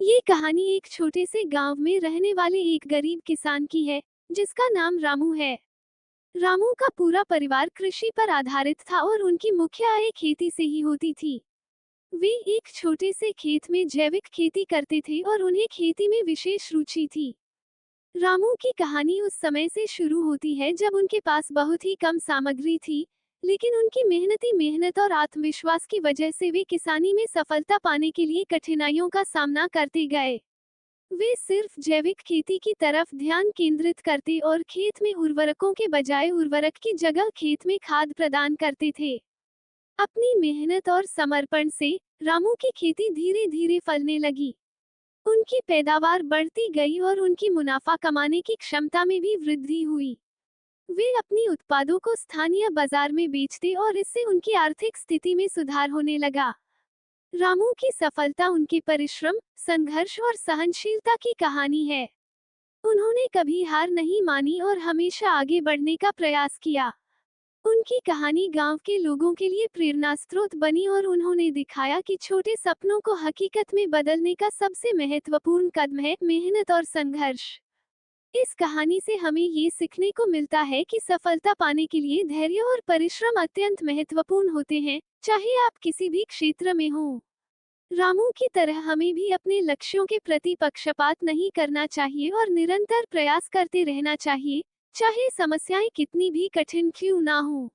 ये कहानी एक छोटे से गांव में रहने वाले एक गरीब किसान की है, जिसका नाम रामू है। रामू का पूरा परिवार कृषि पर आधारित था और उनकी मुख्य आय खेती से ही होती थी। वे एक छोटे से खेत में जैविक खेती करते थे और उन्हें खेती में विशेष रुचि थी। रामू की कहानी उस समय से शुरू होती है जब उनके पास बहुत ही कम सामग्री थी, लेकिन उनकी मेहनती मेहनत और आत्मविश्वास की वजह से वे किसानी में सफलता पाने के लिए कठिनाइयों का सामना करते गए। वे सिर्फ जैविक खेती की तरफ ध्यान केंद्रित करते और खेत में उर्वरकों के बजाय उर्वरक की जगह खेत में खाद प्रदान करते थे। अपनी मेहनत और समर्पण से रामू की खेती धीरे धीरे फलने लगी। उनकी पैदावार बढ़ती गई और उनकी मुनाफा कमाने की क्षमता में भी वृद्धि हुई। वे अपनी उत्पादों को स्थानीय बाजार में बेचते और इससे उनकी आर्थिक स्थिति में सुधार होने लगा। रामू की सफलता उनके परिश्रम, संघर्ष और सहनशीलता की कहानी है। उन्होंने कभी हार नहीं मानी और हमेशा आगे बढ़ने का प्रयास किया। उनकी कहानी गांव के लोगों के लिए प्रेरणा स्रोत बनी और उन्होंने दिखाया कि छोटे सपनों को हकीकत में बदलने का सबसे महत्वपूर्ण कदम है मेहनत और संघर्ष। इस कहानी से हमें ये सीखने को मिलता है कि सफलता पाने के लिए धैर्य और परिश्रम अत्यंत महत्वपूर्ण होते हैं, चाहे आप किसी भी क्षेत्र में हों। रामू की तरह हमें भी अपने लक्ष्यों के प्रति पक्षपात नहीं करना चाहिए और निरंतर प्रयास करते रहना चाहिए, चाहे समस्याएं कितनी भी कठिन क्यों ना हो।